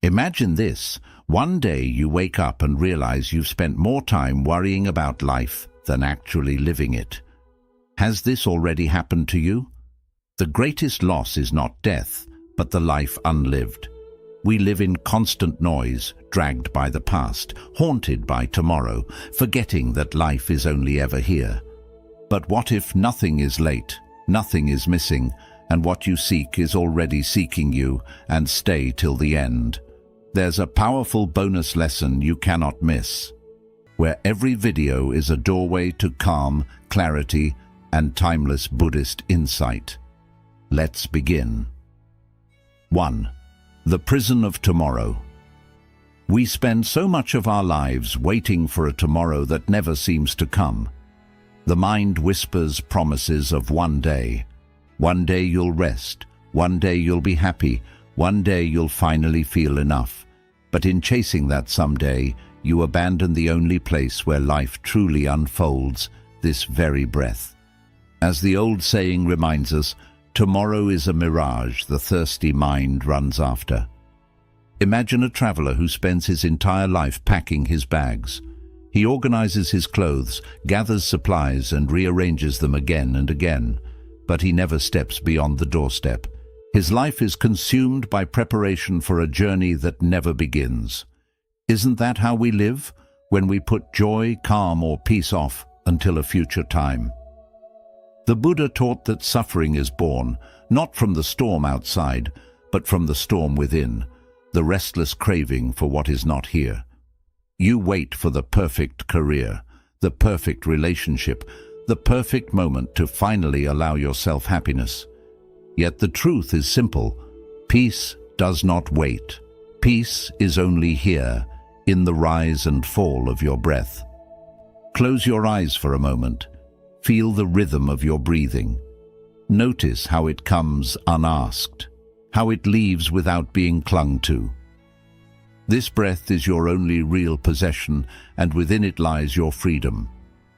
Imagine this. One day you wake up and realize you've spent more time worrying about life than actually living it. Has this already happened to you? The greatest loss is not death, but the life unlived. We live in constant noise, dragged by the past, haunted by tomorrow, forgetting that life is only ever here. But what if nothing is late, nothing is missing, and what you seek is already seeking you, and stay till the end? There's a powerful bonus lesson you cannot miss, where every video is a doorway to calm, clarity, and timeless Buddhist insight. Let's begin. 1. The prison of tomorrow. We spend so much of our lives waiting for a tomorrow that never seems to come. The mind whispers promises of one day. One day you'll rest. One day you'll be happy. One day you'll finally feel enough. But in chasing that someday, you abandon the only place where life truly unfolds, this very breath. As the old saying reminds us, tomorrow is a mirage the thirsty mind runs after. Imagine a traveler who spends his entire life packing his bags. He organizes his clothes, gathers supplies, and rearranges them again and again, but he never steps beyond the doorstep. His life is consumed by preparation for a journey that never begins. Isn't that how we live, when we put joy, calm, or peace off until a future time? The Buddha taught that suffering is born, not from the storm outside, but from the storm within, the restless craving for what is not here. You wait for the perfect career, the perfect relationship, the perfect moment to finally allow yourself happiness. Yet the truth is simple. Peace does not wait. Peace is only here, in the rise and fall of your breath. Close your eyes for a moment. Feel the rhythm of your breathing. Notice how it comes unasked, how it leaves without being clung to. This breath is your only real possession, and within it lies your freedom.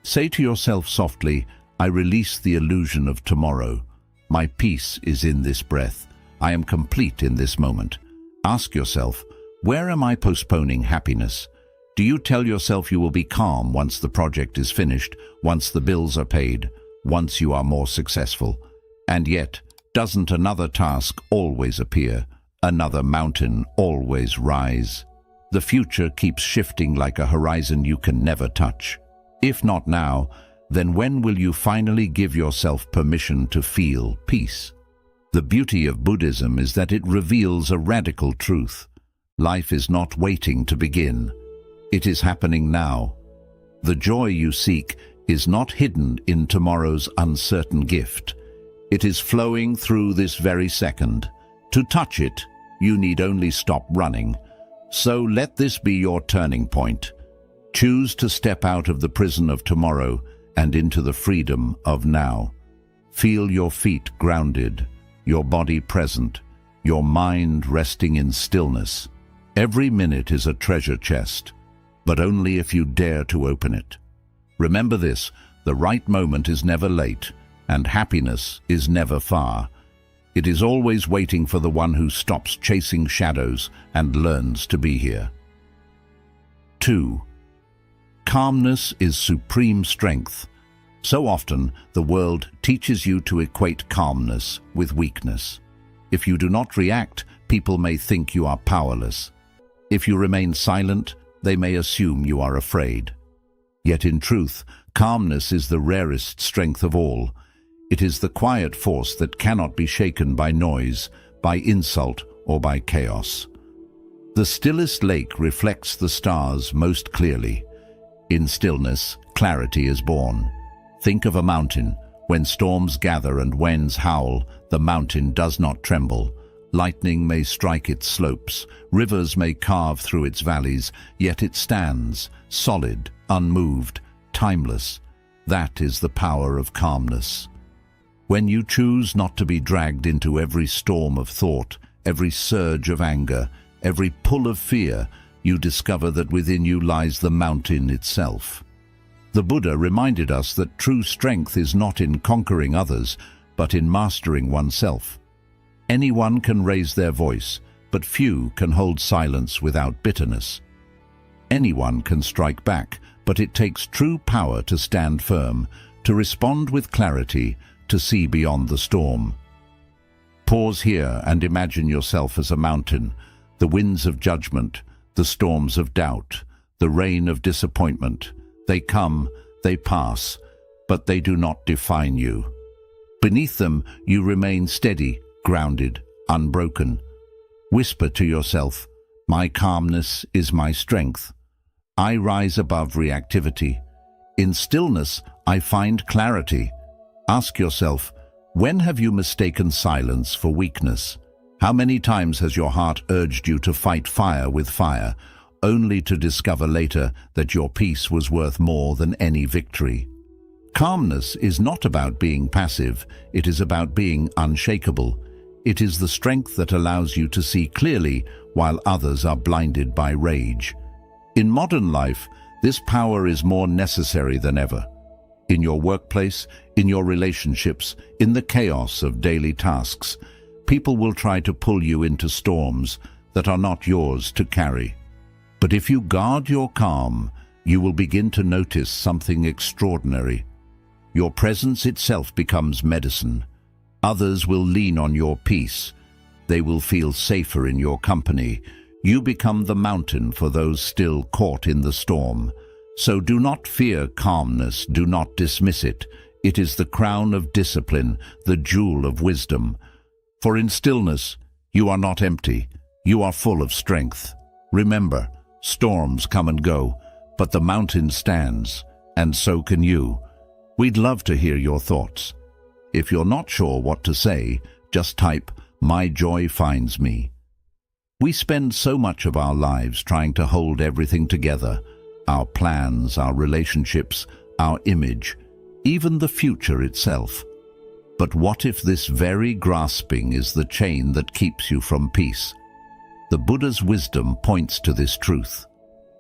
Say to yourself softly, I release the illusion of tomorrow. My peace is in this breath. I am complete in this moment. Ask yourself, where am I postponing happiness? Do you tell yourself you will be calm once the project is finished, once the bills are paid, once you are more successful? And yet, doesn't another task always appear, another mountain always rise? The future keeps shifting like a horizon you can never touch. If not now, then when will you finally give yourself permission to feel peace? The beauty of Buddhism is that it reveals a radical truth. Life is not waiting to begin. It is happening now. The joy you seek is not hidden in tomorrow's uncertain gift. It is flowing through this very second. To touch it, you need only stop running. So let this be your turning point. Choose to step out of the prison of tomorrow and into the freedom of now. Feel your feet grounded, your body present, your mind resting in stillness. Every minute is a treasure chest, but only if you dare to open it. Remember this, the right moment is never late, and happiness is never far. It is always waiting for the one who stops chasing shadows and learns to be here. 2. Calmness is supreme strength. So often, the world teaches you to equate calmness with weakness. If you do not react, people may think you are powerless. If you remain silent, they may assume you are afraid. Yet in truth, calmness is the rarest strength of all. It is the quiet force that cannot be shaken by noise, by insult, or by chaos. The stillest lake reflects the stars most clearly. In stillness, clarity is born. Think of a mountain. When storms gather and winds howl, the mountain does not tremble. Lightning may strike its slopes, rivers may carve through its valleys, yet it stands, solid, unmoved, timeless. That is the power of calmness. When you choose not to be dragged into every storm of thought, every surge of anger, every pull of fear, you discover that within you lies the mountain itself. The Buddha reminded us that true strength is not in conquering others, but in mastering oneself. Anyone can raise their voice, but few can hold silence without bitterness. Anyone can strike back, but it takes true power to stand firm, to respond with clarity, to see beyond the storm. Pause here and imagine yourself as a mountain, the winds of judgment, the storms of doubt, the rain of disappointment. They come, they pass, but they do not define you. Beneath them, you remain steady, grounded, unbroken. Whisper to yourself, "My calmness is my strength. I rise above reactivity. In stillness, I find clarity." Ask yourself, when have you mistaken silence for weakness? How many times has your heart urged you to fight fire with fire, only to discover later that your peace was worth more than any victory? Calmness is not about being passive, it is about being unshakable. It is the strength that allows you to see clearly while others are blinded by rage. In modern life, this power is more necessary than ever. In your workplace, in your relationships, in the chaos of daily tasks, people will try to pull you into storms that are not yours to carry. But if you guard your calm, you will begin to notice something extraordinary. Your presence itself becomes medicine. Others will lean on your peace. They will feel safer in your company. You become the mountain for those still caught in the storm. So do not fear calmness, do not dismiss it. It is the crown of discipline, the jewel of wisdom. For in stillness, you are not empty, you are full of strength. Remember, storms come and go, but the mountain stands, and so can you. We'd love to hear your thoughts. If you're not sure what to say, just type, "My joy finds me." We spend so much of our lives trying to hold everything together, our plans, our relationships, our image, even the future itself. But what if this very grasping is the chain that keeps you from peace? The Buddha's wisdom points to this truth.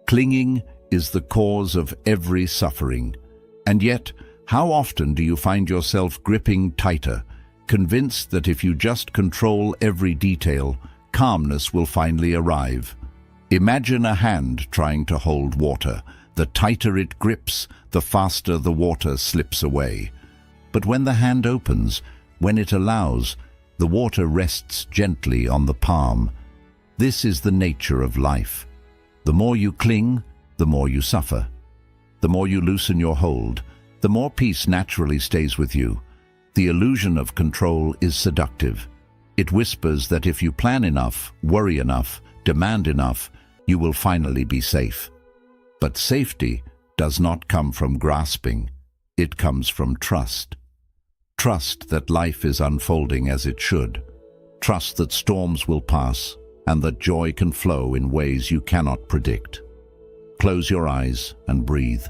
Clinging is the cause of every suffering. And yet, how often do you find yourself gripping tighter, convinced that if you just control every detail, calmness will finally arrive? Imagine a hand trying to hold water. The tighter it grips, the faster the water slips away. But when the hand opens, when it allows, the water rests gently on the palm. This is the nature of life. The more you cling, the more you suffer. The more you loosen your hold, the more peace naturally stays with you. The illusion of control is seductive. It whispers that if you plan enough, worry enough, demand enough, you will finally be safe. But safety does not come from grasping. It comes from trust. Trust that life is unfolding as it should. Trust that storms will pass and that joy can flow in ways you cannot predict. Close your eyes and breathe.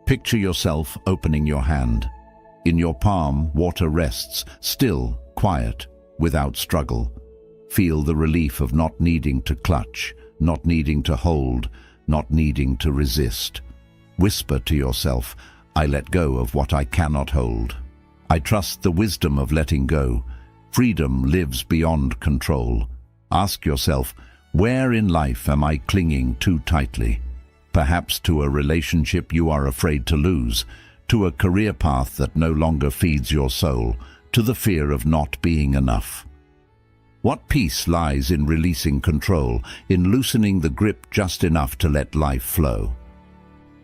Picture yourself opening your hand. In your palm, water rests, still, quiet, without struggle. Feel the relief of not needing to clutch, not needing to hold, not needing to resist. Whisper to yourself, "I let go of what I cannot hold. I trust the wisdom of letting go. Freedom lives beyond control." Ask yourself, where in life am I clinging too tightly? Perhaps to a relationship you are afraid to lose, to a career path that no longer feeds your soul, to the fear of not being enough. What peace lies in releasing control, in loosening the grip just enough to let life flow?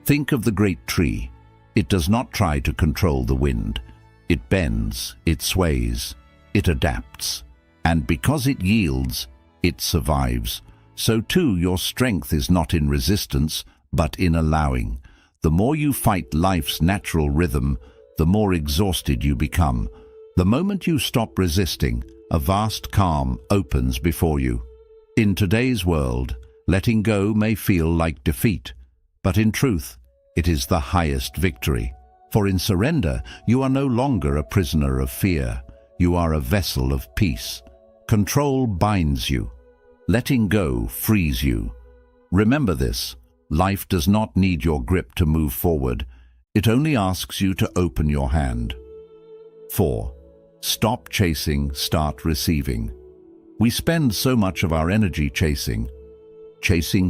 Think of the great tree. It does not try to control the wind. It bends, it sways, it adapts. And because it yields, it survives. So too your strength is not in resistance, but in allowing. The more you fight life's natural rhythm, the more exhausted you become. The moment you stop resisting, a vast calm opens before you. In today's world, letting go may feel like defeat, but in truth, it is the highest victory. For in surrender, you are no longer a prisoner of fear. You are a vessel of peace. Control binds you. Letting go frees you. Remember this. Life does not need your grip to move forward. It only asks you to open your hand. 4. Stop chasing, start receiving. We spend so much of our energy chasing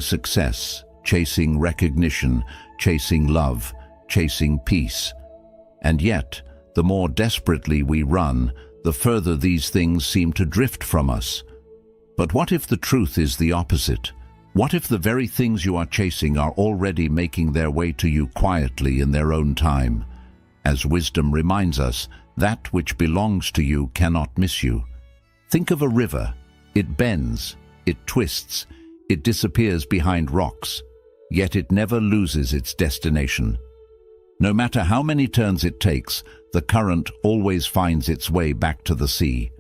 success, chasing recognition, chasing love, chasing peace. And yet, the more desperately we run, the further these things seem to drift from us. But what if the truth is the opposite? What if the very things you are chasing are already making their way to you quietly in their own time? As wisdom reminds us, that which belongs to you cannot miss you. Think of a river. It bends, it twists, it disappears behind rocks, yet it never loses its destination. No matter how many turns it takes, the current always finds its way back to the sea.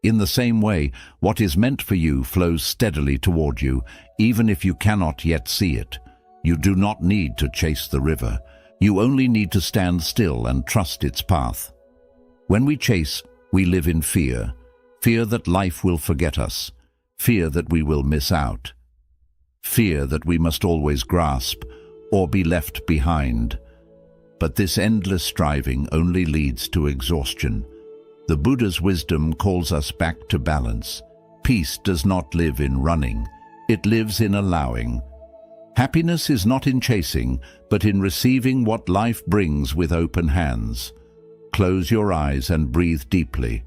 In the same way, what is meant for you flows steadily toward you, even if you cannot yet see it. You do not need to chase the river. You only need to stand still and trust its path. When we chase, we live in fear. Fear that life will forget us. Fear that we will miss out. Fear that we must always grasp or be left behind. But this endless striving only leads to exhaustion. The Buddha's wisdom calls us back to balance. Peace does not live in running. It lives in allowing. Happiness is not in chasing, but in receiving what life brings with open hands. Close your eyes and breathe deeply.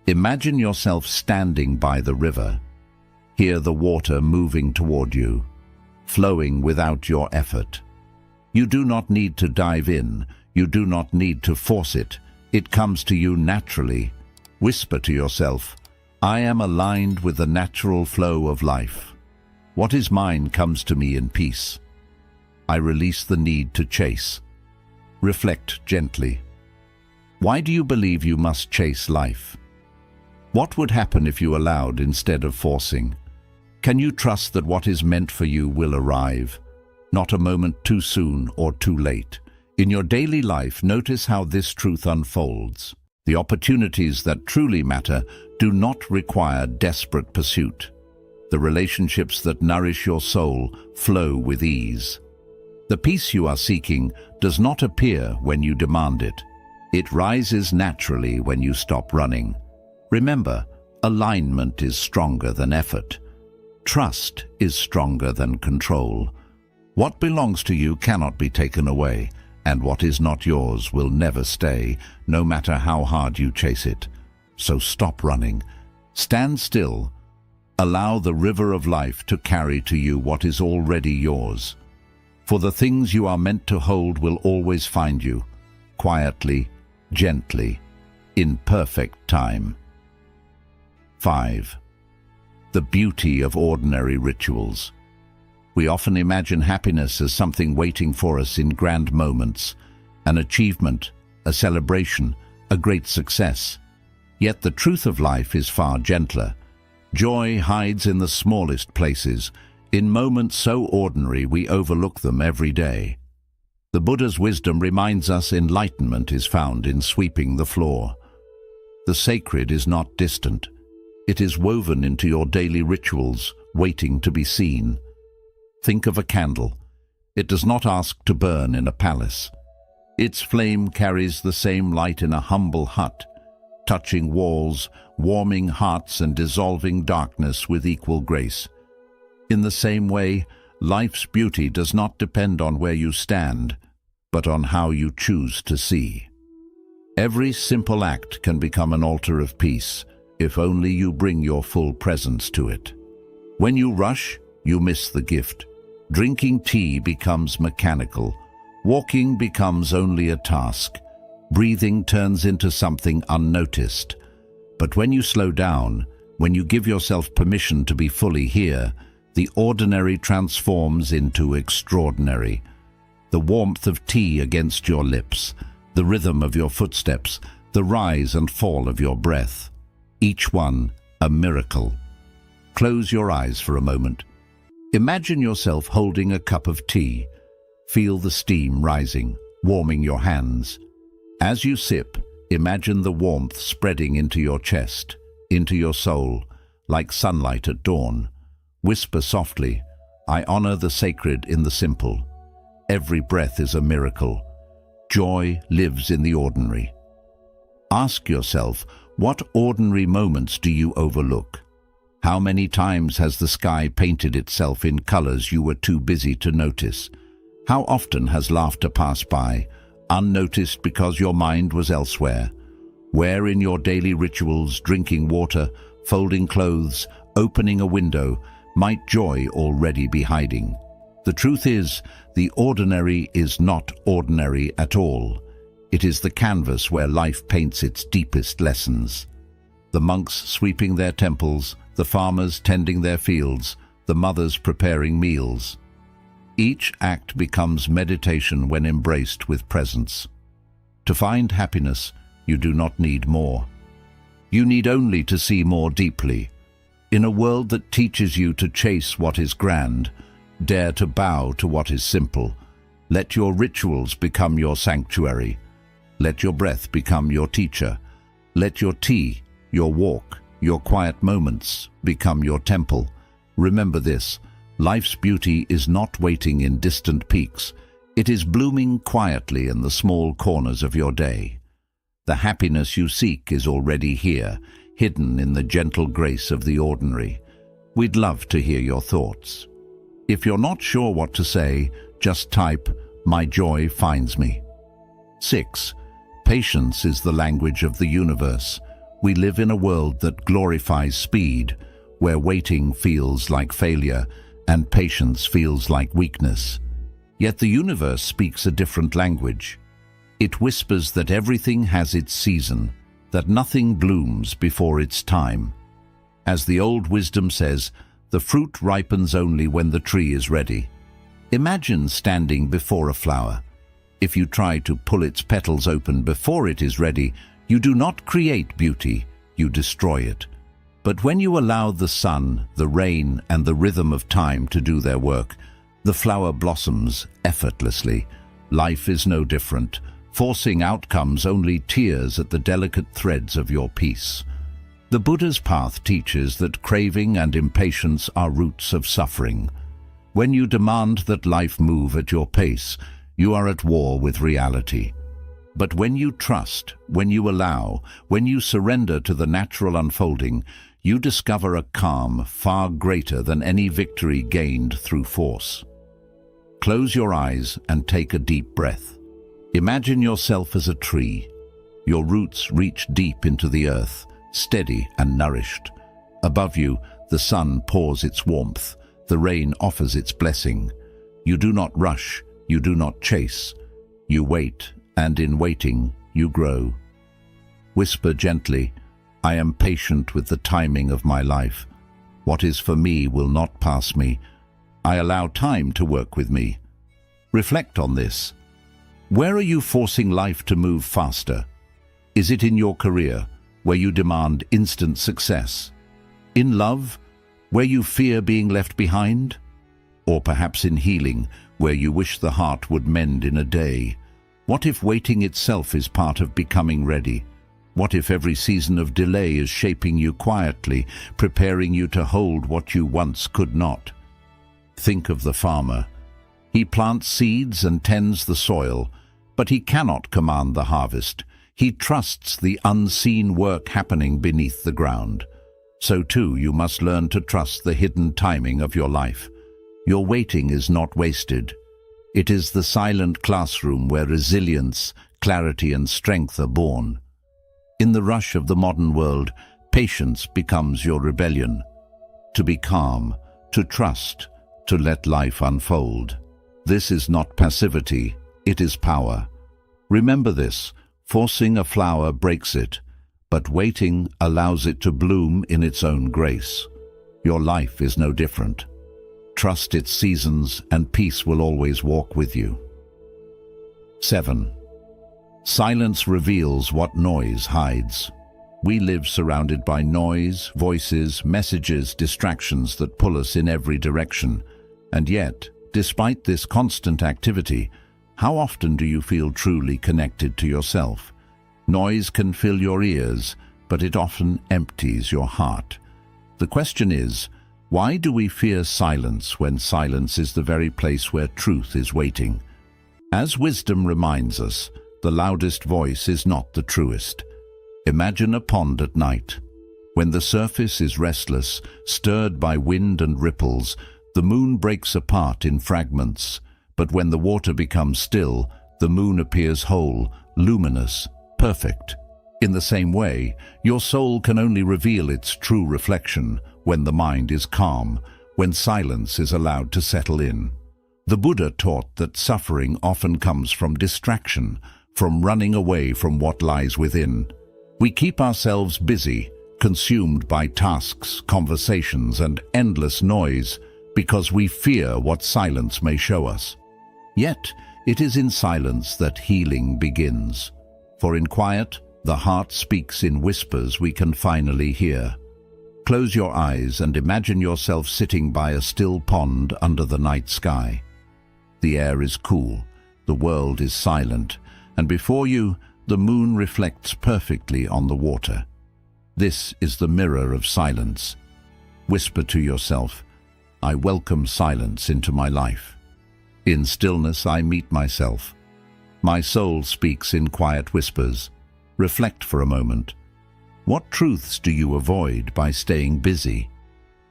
Imagine yourself standing by the river. Hear the water moving toward you, flowing without your effort. You do not need to dive in. You do not need to force it. It comes to you naturally. Whisper to yourself, I am aligned with the natural flow of life. What is mine comes to me in peace. I release the need to chase. Reflect gently. Why do you believe you must chase life? What would happen if you allowed instead of forcing? Can you trust that what is meant for you will arrive? Not a moment too soon or too late. In your daily life, notice how this truth unfolds. The opportunities that truly matter do not require desperate pursuit. The relationships that nourish your soul flow with ease. The peace you are seeking does not appear when you demand it. It rises naturally when you stop running. Remember, alignment is stronger than effort. Trust is stronger than control. What belongs to you cannot be taken away, and what is not yours will never stay, no matter how hard you chase it. So stop running. Stand still. Allow the river of life to carry to you what is already yours. For the things you are meant to hold will always find you, quietly, gently, in perfect time. 5. The beauty of ordinary rituals. We often imagine happiness as something waiting for us in grand moments, an achievement, a celebration, a great success. Yet the truth of life is far gentler. Joy hides in the smallest places, in moments so ordinary we overlook them every day. The Buddha's wisdom reminds us enlightenment is found in sweeping the floor. The sacred is not distant. It is woven into your daily rituals, waiting to be seen. Think of a candle. It does not ask to burn in a palace. Its flame carries the same light in a humble hut, touching walls, warming hearts and dissolving darkness with equal grace. In the same way, life's beauty does not depend on where you stand, but on how you choose to see. Every simple act can become an altar of peace, if only you bring your full presence to it. When you rush, you miss the gift. Drinking tea becomes mechanical. Walking becomes only a task. Breathing turns into something unnoticed. But when you slow down, when you give yourself permission to be fully here, the ordinary transforms into extraordinary. The warmth of tea against your lips, the rhythm of your footsteps, the rise and fall of your breath. Each one a miracle. Close your eyes for a moment. Imagine yourself holding a cup of tea. Feel the steam rising, warming your hands. As you sip, imagine the warmth spreading into your chest, into your soul, like sunlight at dawn. Whisper softly, I honor the sacred in the simple. Every breath is a miracle. Joy lives in the ordinary. Ask yourself, what ordinary moments do you overlook? How many times has the sky painted itself in colors you were too busy to notice? How often has laughter passed by, unnoticed because your mind was elsewhere? Where in your daily rituals, drinking water, folding clothes, opening a window, might joy already be hiding? The truth is, the ordinary is not ordinary at all. It is the canvas where life paints its deepest lessons. The monks sweeping their temples, the farmers tending their fields, the mothers preparing meals. Each act becomes meditation when embraced with presence. To find happiness, you do not need more. You need only to see more deeply. In a world that teaches you to chase what is grand, dare to bow to what is simple. Let your rituals become your sanctuary. Let your breath become your teacher. Let your tea, your walk, your quiet moments become your temple. Remember this, life's beauty is not waiting in distant peaks. It is blooming quietly in the small corners of your day. The happiness you seek is already here, hidden in the gentle grace of the ordinary. We'd love to hear your thoughts. If you're not sure what to say, just type, "My joy finds me." 6. Patience is the language of the universe. We live in a world that glorifies speed, where waiting feels like failure and patience feels like weakness. Yet the universe speaks a different language. It whispers that everything has its season, that nothing blooms before its time. As the old wisdom says, the fruit ripens only when the tree is ready. Imagine standing before a flower. If you try to pull its petals open before it is ready, you do not create beauty, you destroy it. But when you allow the sun, the rain, and the rhythm of time to do their work, the flower blossoms effortlessly. Life is no different. Forcing outcomes only tears at the delicate threads of your peace. The Buddha's path teaches that craving and impatience are roots of suffering. When you demand that life move at your pace, you are at war with reality. But when you trust, when you allow, when you surrender to the natural unfolding, you discover a calm far greater than any victory gained through force. Close your eyes and take a deep breath. Imagine yourself as a tree. Your roots reach deep into the earth, steady and nourished. Above you, the sun pours its warmth, the rain offers its blessing. You do not rush, you do not chase. You wait, and in waiting, you grow. Whisper gently, "I am patient with the timing of my life. What is for me will not pass me. I allow time to work with me." Reflect on this. Where are you forcing life to move faster? Is it in your career, where you demand instant success? In love, where you fear being left behind? Or perhaps in healing, where you wish the heart would mend in a day? What if waiting itself is part of becoming ready? What if every season of delay is shaping you quietly, preparing you to hold what you once could not? Think of the farmer. He plants seeds and tends the soil, but he cannot command the harvest. He trusts the unseen work happening beneath the ground. So too, you must learn to trust the hidden timing of your life. Your waiting is not wasted. It is the silent classroom where resilience, clarity, and strength are born. In the rush of the modern world, patience becomes your rebellion. To be calm, to trust, to let life unfold. This is not passivity, it is power. Remember this, forcing a flower breaks it, but waiting allows it to bloom in its own grace. Your life is no different. Trust its seasons and peace will always walk with you. 7. Silence reveals what noise hides. We live surrounded by noise, voices, messages, distractions that pull us in every direction. And yet, despite this constant activity, how often do you feel truly connected to yourself? Noise can fill your ears, but it often empties your heart. The question is, why do we fear silence when silence is the very place where truth is waiting? As wisdom reminds us, the loudest voice is not the truest. Imagine a pond at night. When the surface is restless, stirred by wind and ripples, the moon breaks apart in fragments. But when the water becomes still, the moon appears whole, luminous, perfect. In the same way, your soul can only reveal its true reflection when the mind is calm, when silence is allowed to settle in. The Buddha taught that suffering often comes from distraction, from running away from what lies within. We keep ourselves busy, consumed by tasks, conversations, and endless noise, because we fear what silence may show us. Yet, it is in silence that healing begins. For in quiet, the heart speaks in whispers we can finally hear. Close your eyes and imagine yourself sitting by a still pond under the night sky. The air is cool, the world is silent, and before you, the moon reflects perfectly on the water. This is the mirror of silence. Whisper to yourself, "I welcome silence into my life. In stillness I meet myself. My soul speaks in quiet whispers." Reflect for a moment. What truths do you avoid by staying busy?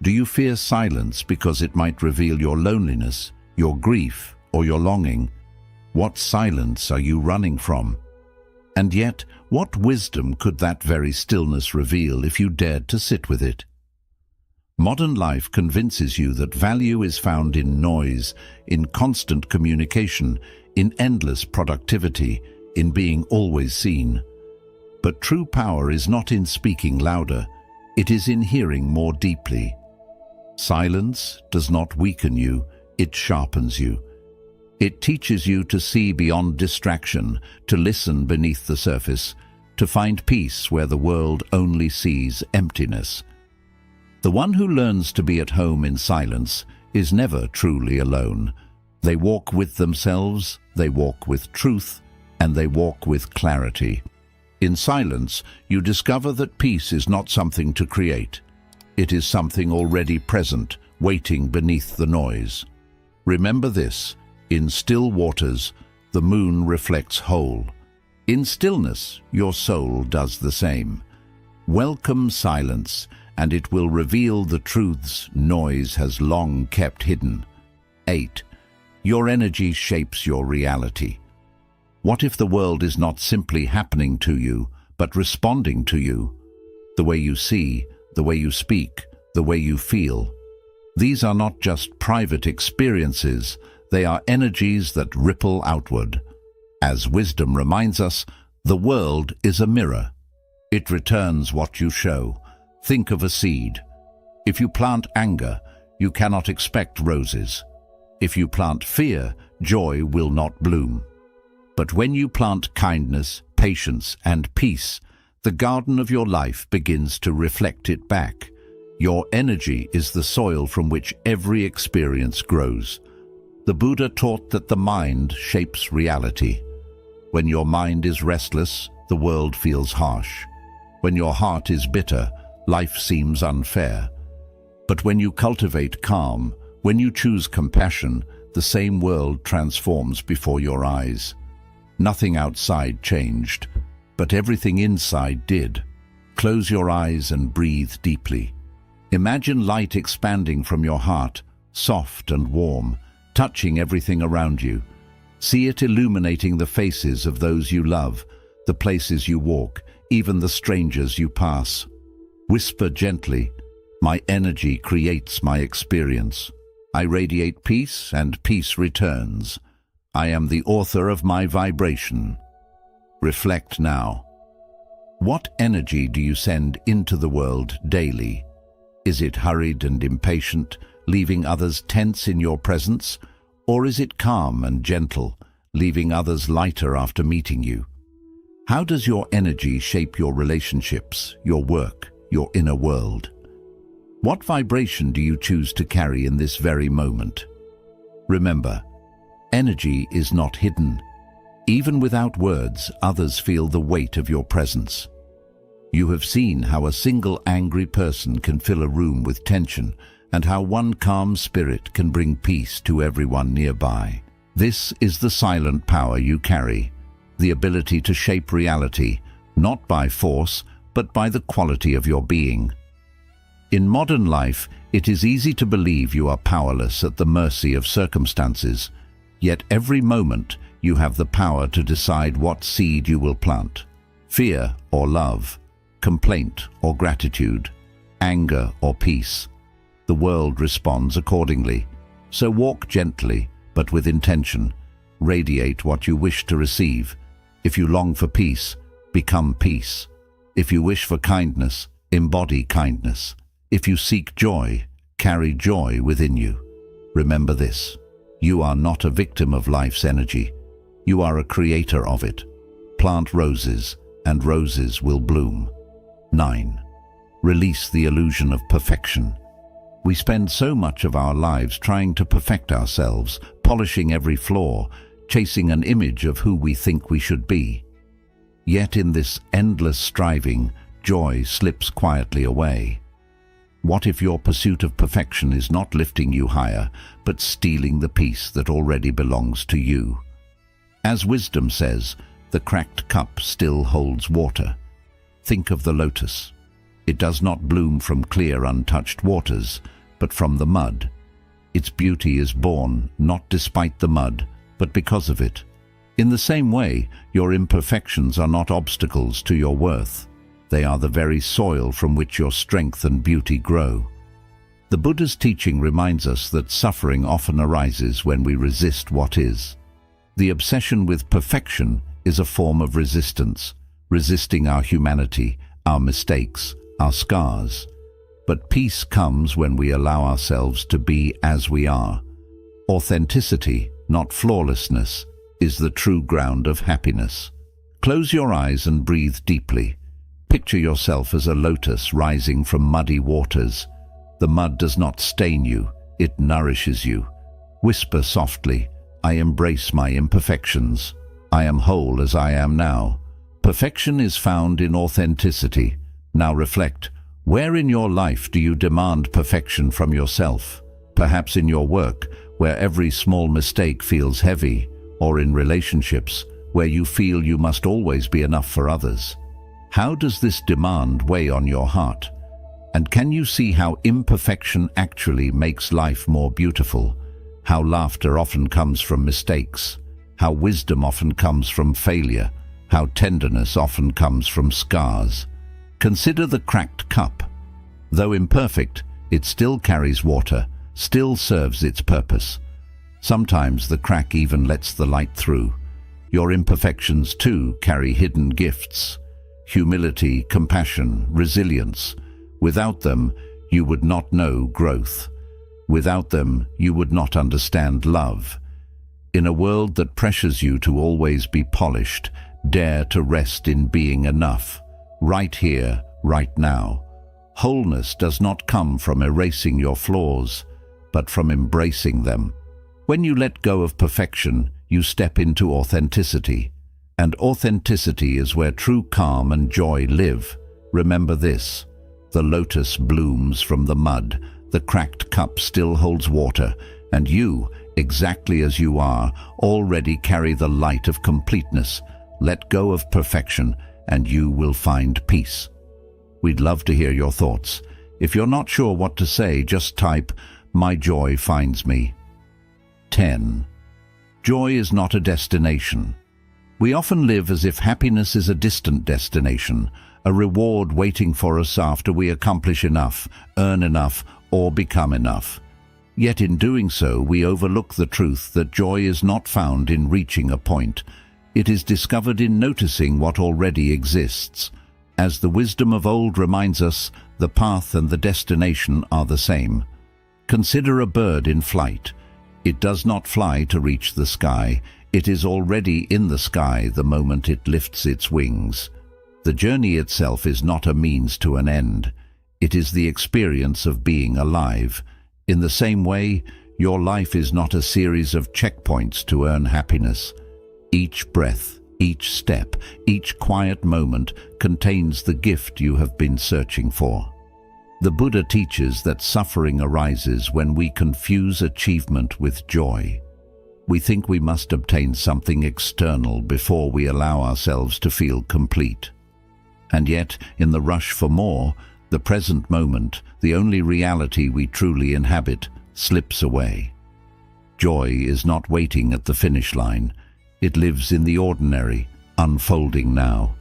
Do you fear silence because it might reveal your loneliness, your grief, or your longing? What silence are you running from? And yet, what wisdom could that very stillness reveal if you dared to sit with it? Modern life convinces you that value is found in noise, in constant communication, in endless productivity, in being always seen. But true power is not in speaking louder, it is in hearing more deeply. Silence does not weaken you, it sharpens you. It teaches you to see beyond distraction, to listen beneath the surface, to find peace where the world only sees emptiness. The one who learns to be at home in silence is never truly alone. They walk with themselves, they walk with truth, and they walk with clarity. In silence, you discover that peace is not something to create. It is something already present, waiting beneath the noise. Remember this, in still waters, the moon reflects whole. In stillness, your soul does the same. Welcome silence, and it will reveal the truths noise has long kept hidden. 8. Your energy shapes your reality. What if the world is not simply happening to you, but responding to you? The way you see, the way you speak, the way you feel. These are not just private experiences, they are energies that ripple outward. As wisdom reminds us, the world is a mirror. It returns what you show. Think of a seed. If you plant anger, you cannot expect roses. If you plant fear, joy will not bloom. But when you plant kindness, patience, and peace, the garden of your life begins to reflect it back. Your energy is the soil from which every experience grows. The Buddha taught that the mind shapes reality. When your mind is restless, the world feels harsh. When your heart is bitter, life seems unfair. But when you cultivate calm, when you choose compassion, the same world transforms before your eyes. Nothing outside changed, but everything inside did. Close your eyes and breathe deeply. Imagine light expanding from your heart, soft and warm, touching everything around you. See it illuminating the faces of those you love, the places you walk, even the strangers you pass. Whisper gently, "My energy creates my experience. I radiate peace and peace returns. I am the author of my vibration." Reflect now. What energy do you send into the world daily? Is it hurried and impatient, leaving others tense in your presence? Or is it calm and gentle, leaving others lighter after meeting you? How does your energy shape your relationships, your work, your inner world? What vibration do you choose to carry in this very moment? Remember, energy is not hidden. Even without words, others feel the weight of your presence. You have seen how a single angry person can fill a room with tension, and how one calm spirit can bring peace to everyone nearby. This is the silent power you carry, the ability to shape reality, not by force, but by the quality of your being. In modern life, it is easy to believe you are powerless at the mercy of circumstances, yet every moment you have the power to decide what seed you will plant. Fear or love, complaint or gratitude, anger or peace. The world responds accordingly. So walk gently, but with intention. Radiate what you wish to receive. If you long for peace, become peace. If you wish for kindness, embody kindness. If you seek joy, carry joy within you. Remember this: you are not a victim of life's energy. You are a creator of it. Plant roses, and roses will bloom. 9. Release the illusion of perfection. We spend so much of our lives trying to perfect ourselves, polishing every flaw, chasing an image of who we think we should be. Yet in this endless striving, joy slips quietly away. What if your pursuit of perfection is not lifting you higher, but stealing the peace that already belongs to you? As wisdom says, the cracked cup still holds water. Think of the lotus. It does not bloom from clear, untouched waters, but from the mud. Its beauty is born not despite the mud, but because of it. In the same way, your imperfections are not obstacles to your worth. They are the very soil from which your strength and beauty grow. The Buddha's teaching reminds us that suffering often arises when we resist what is. The obsession with perfection is a form of resistance, resisting our humanity, our mistakes, our scars. But peace comes when we allow ourselves to be as we are. Authenticity, not flawlessness, is the true ground of happiness. Close your eyes and breathe deeply. Picture yourself as a lotus rising from muddy waters. The mud does not stain you, it nourishes you. Whisper softly, "I embrace my imperfections. I am whole as I am now." Perfection is found in authenticity. Now reflect, where in your life do you demand perfection from yourself? Perhaps in your work, where every small mistake feels heavy, or in relationships, where you feel you must always be enough for others. How does this demand weigh on your heart? And can you see how imperfection actually makes life more beautiful? How laughter often comes from mistakes, how wisdom often comes from failure, how tenderness often comes from scars. Consider the cracked cup. Though imperfect, it still carries water, still serves its purpose. Sometimes the crack even lets the light through. Your imperfections too carry hidden gifts: humility, compassion, resilience. Without them, you would not know growth. Without them, you would not understand love. In a world that pressures you to always be polished, dare to rest in being enough, right here, right now. Wholeness does not come from erasing your flaws, but from embracing them. When you let go of perfection, you step into authenticity. And authenticity is where true calm and joy live. Remember this: the lotus blooms from the mud, the cracked cup still holds water, and you, exactly as you are, already carry the light of completeness. Let go of perfection, and you will find peace. We'd love to hear your thoughts. If you're not sure what to say, just type, "My joy finds me." 10. Joy is not a destination. We often live as if happiness is a distant destination, a reward waiting for us after we accomplish enough, earn enough, or become enough. Yet in doing so, we overlook the truth that joy is not found in reaching a point. It is discovered in noticing what already exists. As the wisdom of old reminds us, the path and the destination are the same. Consider a bird in flight. It does not fly to reach the sky. It is already in the sky the moment it lifts its wings. The journey itself is not a means to an end. It is the experience of being alive. In the same way, your life is not a series of checkpoints to earn happiness. Each breath, each step, each quiet moment contains the gift you have been searching for. The Buddha teaches that suffering arises when we confuse achievement with joy. We think we must obtain something external before we allow ourselves to feel complete. And yet, in the rush for more, the present moment, the only reality we truly inhabit slips away. Joy is not waiting at the finish line. It lives in the ordinary, unfolding now.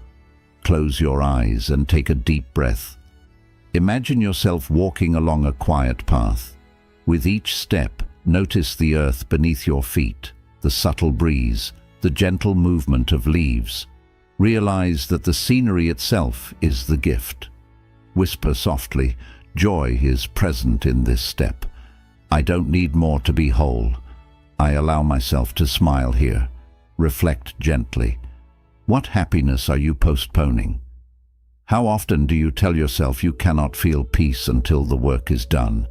Close your eyes and take a deep breath. Imagine yourself walking along a quiet path. With each step, notice the earth beneath your feet, the subtle breeze, the gentle movement of leaves. Realize that the scenery itself is the gift. Whisper softly, joy is present in this step. I don't need more to be whole. I allow myself to smile here. Reflect gently. What happiness are you postponing? How often do you tell yourself you cannot feel peace until the work is done,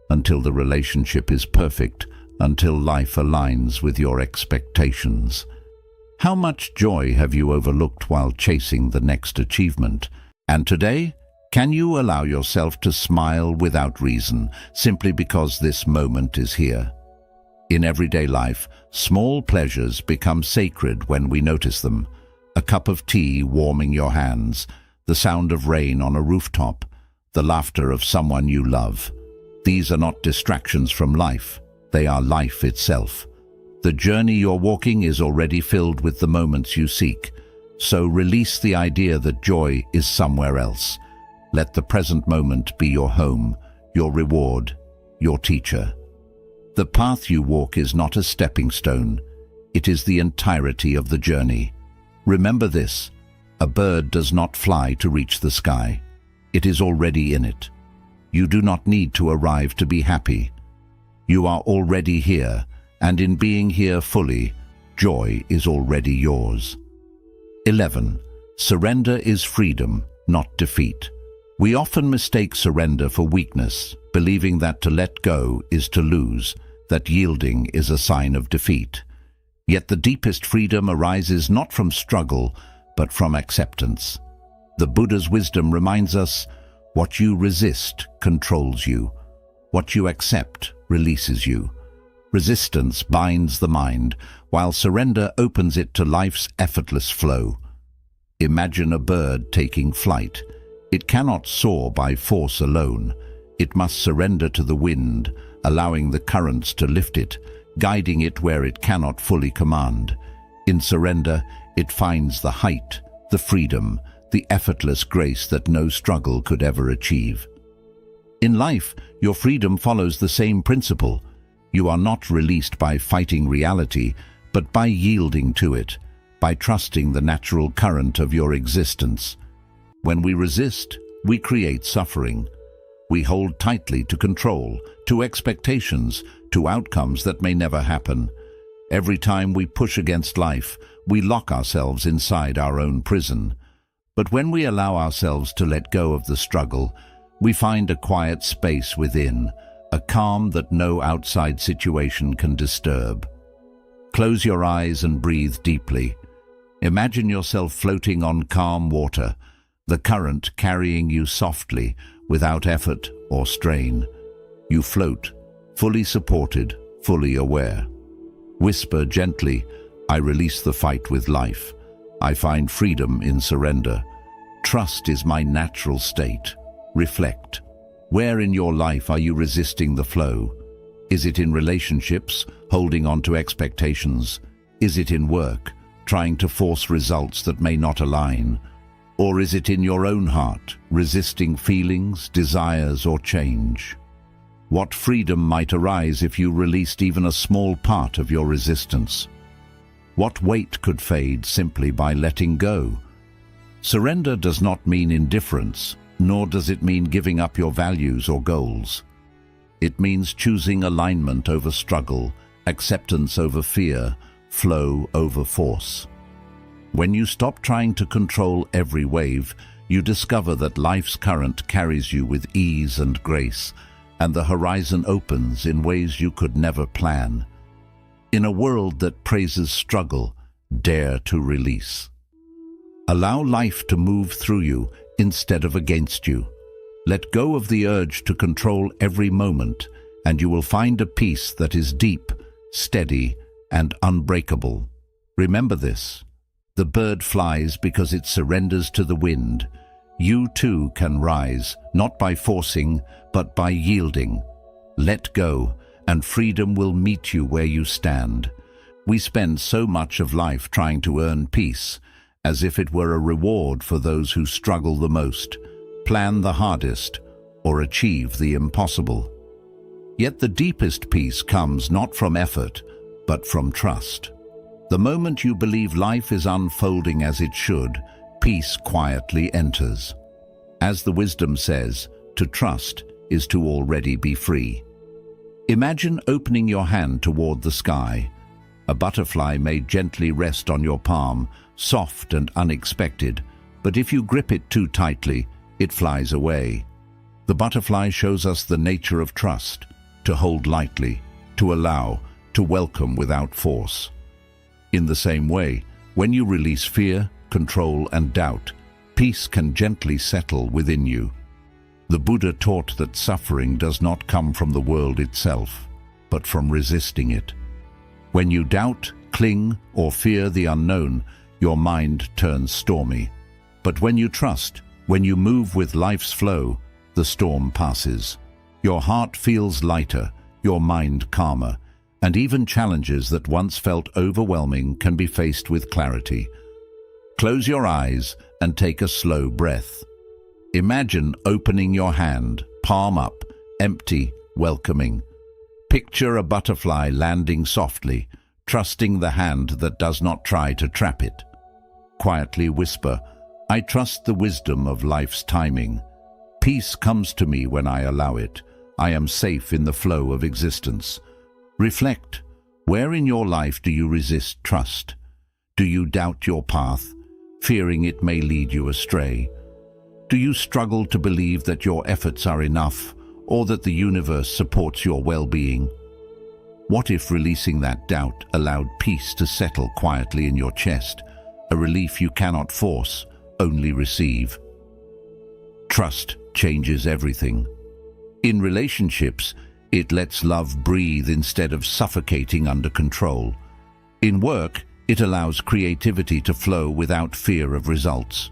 until the relationship is perfect, until life aligns with your expectations? How much joy have you overlooked while chasing the next achievement? And today, can you allow yourself to smile without reason, simply because this moment is here? In everyday life, small pleasures become sacred when we notice them. A cup of tea warming your hands, the sound of rain on a rooftop, the laughter of someone you love. These are not distractions from life. They are life itself. The journey you're walking is already filled with the moments you seek. So release the idea that joy is somewhere else. Let the present moment be your home, your reward, your teacher. The path you walk is not a stepping stone. It is the entirety of the journey. Remember this: a bird does not fly to reach the sky. It is already in it. You do not need to arrive to be happy. You are already here, and in being here fully, joy is already yours. 11. Surrender is freedom, not defeat. We often mistake surrender for weakness, believing that to let go is to lose, that yielding is a sign of defeat. Yet the deepest freedom arises not from struggle, but from acceptance. The Buddha's wisdom reminds us, what you resist controls you. What you accept releases you. Resistance binds the mind, while surrender opens it to life's effortless flow. Imagine a bird taking flight. It cannot soar by force alone. It must surrender to the wind, allowing the currents to lift it, guiding it where it cannot fully command. In surrender, it finds the height, the freedom, the effortless grace that no struggle could ever achieve. In life, your freedom follows the same principle. You are not released by fighting reality, but by yielding to it, by trusting the natural current of your existence. When we resist, we create suffering. We hold tightly to control, to expectations, to outcomes that may never happen. Every time we push against life, we lock ourselves inside our own prison. But when we allow ourselves to let go of the struggle, we find a quiet space within, a calm that no outside situation can disturb. Close your eyes and breathe deeply. Imagine yourself floating on calm water, the current carrying you softly, without effort or strain. You float, fully supported, fully aware. Whisper gently, I release the fight with life. I find freedom in surrender. Trust is my natural state. Reflect. Where in your life are you resisting the flow? Is it in relationships, holding on to expectations? Is it in work, trying to force results that may not align? Or is it in your own heart, resisting feelings, desires, or change? What freedom might arise if you released even a small part of your resistance? What weight could fade simply by letting go? Surrender does not mean indifference, nor does it mean giving up your values or goals. It means choosing alignment over struggle, acceptance over fear, flow over force. When you stop trying to control every wave, you discover that life's current carries you with ease and grace, and the horizon opens in ways you could never plan. In a world that praises struggle, dare to release. Allow life to move through you instead of against you. Let go of the urge to control every moment, and you will find a peace that is deep, steady, and unbreakable. Remember this: the bird flies because it surrenders to the wind. You too can rise, not by forcing, but by yielding. Let go, and freedom will meet you where you stand. We spend so much of life trying to earn peace, as if it were a reward for those who struggle the most, plan the hardest, or achieve the impossible. Yet the deepest peace comes not from effort, but from trust. The moment you believe life is unfolding as it should, peace quietly enters. As the wisdom says, to trust is to already be free. Imagine opening your hand toward the sky. A butterfly may gently rest on your palm, soft and unexpected, but if you grip it too tightly, it flies away. The butterfly shows us the nature of trust, to hold lightly, to allow, to welcome without force. In the same way, when you release fear, control, and doubt, peace can gently settle within you. The Buddha taught that suffering does not come from the world itself, but from resisting it. When you doubt, cling, or fear the unknown, your mind turns stormy. But when you trust, when you move with life's flow, the storm passes. Your heart feels lighter, your mind calmer, and even challenges that once felt overwhelming can be faced with clarity. Close your eyes and take a slow breath. Imagine opening your hand, palm up, empty, welcoming. Picture a butterfly landing softly, trusting the hand that does not try to trap it. Quietly whisper, "I trust the wisdom of life's timing. Peace comes to me when I allow it. I am safe in the flow of existence." Reflect, where in your life do you resist trust? Do you doubt your path, fearing it may lead you astray? Do you struggle to believe that your efforts are enough, or that the universe supports your well-being? What if releasing that doubt allowed peace to settle quietly in your chest, a relief you cannot force, only receive? Trust changes everything. In relationships, it lets love breathe instead of suffocating under control. In work, it allows creativity to flow without fear of results.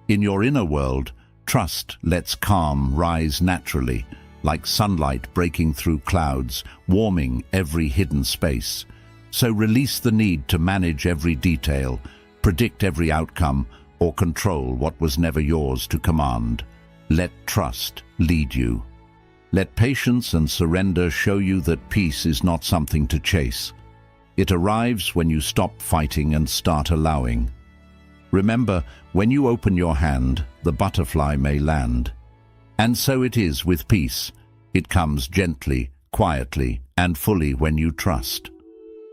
In your inner world, trust lets calm rise naturally, like sunlight breaking through clouds, warming every hidden space. So release the need to manage every detail, predict every outcome, or control what was never yours to command. Let trust lead you. Let patience and surrender show you that peace is not something to chase. It arrives when you stop fighting and start allowing. Remember, when you open your hand, the butterfly may land. And so it is with peace. It comes gently, quietly, and fully when you trust.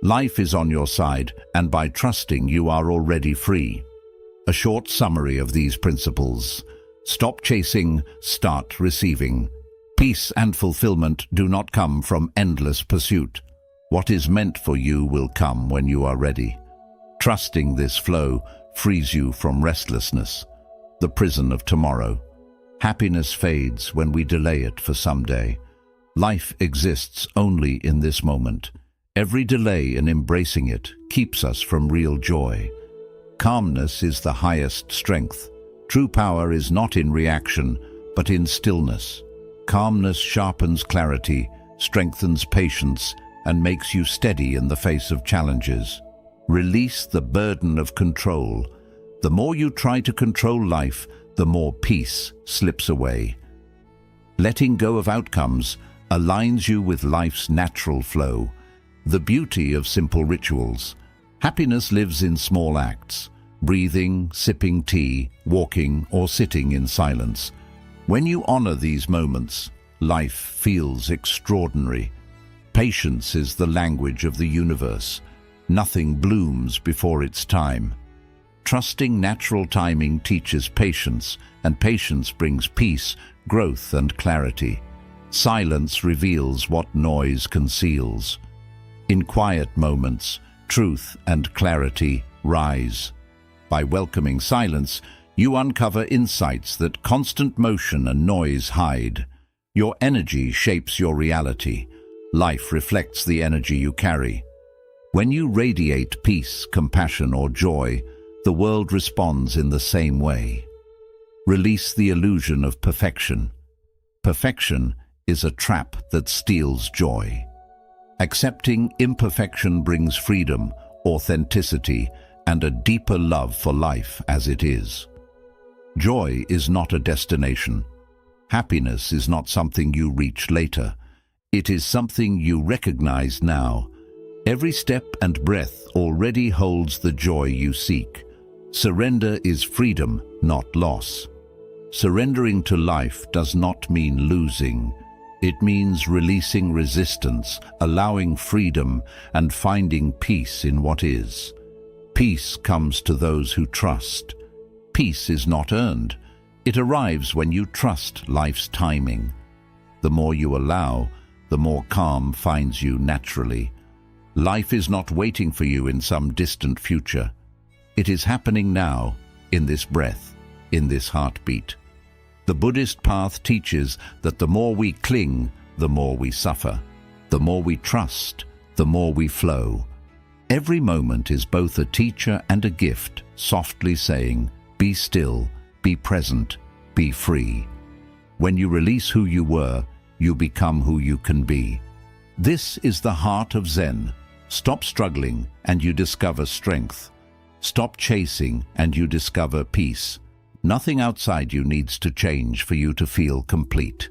Life is on your side, and by trusting you are already free. A short summary of these principles. Stop chasing, start receiving. Peace and fulfillment do not come from endless pursuit. What is meant for you will come when you are ready. Trusting this flow frees you from restlessness, the prison of tomorrow. Happiness fades when we delay it for someday. Life exists only in this moment. Every delay in embracing it keeps us from real joy. Calmness is the highest strength. True power is not in reaction, but in stillness. Calmness sharpens clarity, strengthens patience, and makes you steady in the face of challenges. Release the burden of control. The more you try to control life, the more peace slips away. Letting go of outcomes aligns you with life's natural flow, the beauty of simple rituals. Happiness lives in small acts, breathing, sipping tea, walking, or sitting in silence. When you honor these moments, life feels extraordinary. Patience is the language of the universe. Nothing blooms before its time. Trusting natural timing teaches patience, and patience brings peace, growth, and clarity. Silence reveals what noise conceals. In quiet moments, truth and clarity rise. By welcoming silence, you uncover insights that constant motion and noise hide. Your energy shapes your reality. Life reflects the energy you carry. When you radiate peace, compassion, or joy, the world responds in the same way. Release the illusion of perfection. Perfection is a trap that steals joy. Accepting imperfection brings freedom, authenticity, and a deeper love for life as it is. Joy is not a destination. Happiness is not something you reach later. It is something you recognize now. Every step and breath already holds the joy you seek. Surrender is freedom, not loss. Surrendering to life does not mean losing. It means releasing resistance, allowing freedom, and finding peace in what is. Peace comes to those who trust. Peace is not earned. It arrives when you trust life's timing. The more you allow, the more calm finds you naturally. Life is not waiting for you in some distant future. It is happening now, in this breath, in this heartbeat. The Buddhist path teaches that the more we cling, the more we suffer. The more we trust, the more we flow. Every moment is both a teacher and a gift, softly saying, "Be still, be present, be free." When you release who you were, you become who you can be. This is the heart of Zen. Stop struggling and you discover strength. Stop chasing and you discover peace. Nothing outside you needs to change for you to feel complete.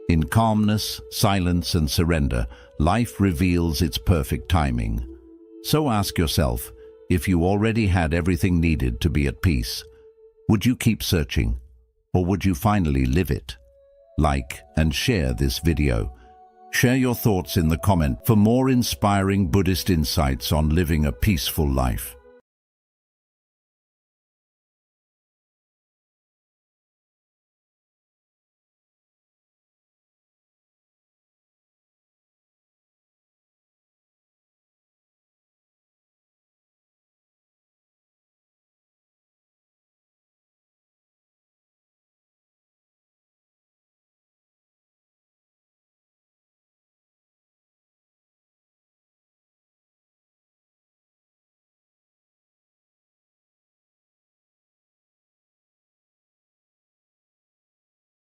In calmness, silence, and surrender, life reveals its perfect timing. So ask yourself, if you already had everything needed to be at peace, would you keep searching, or would you finally live it? Like and share this video. Share your thoughts in the comment for more inspiring Buddhist insights on living a peaceful life.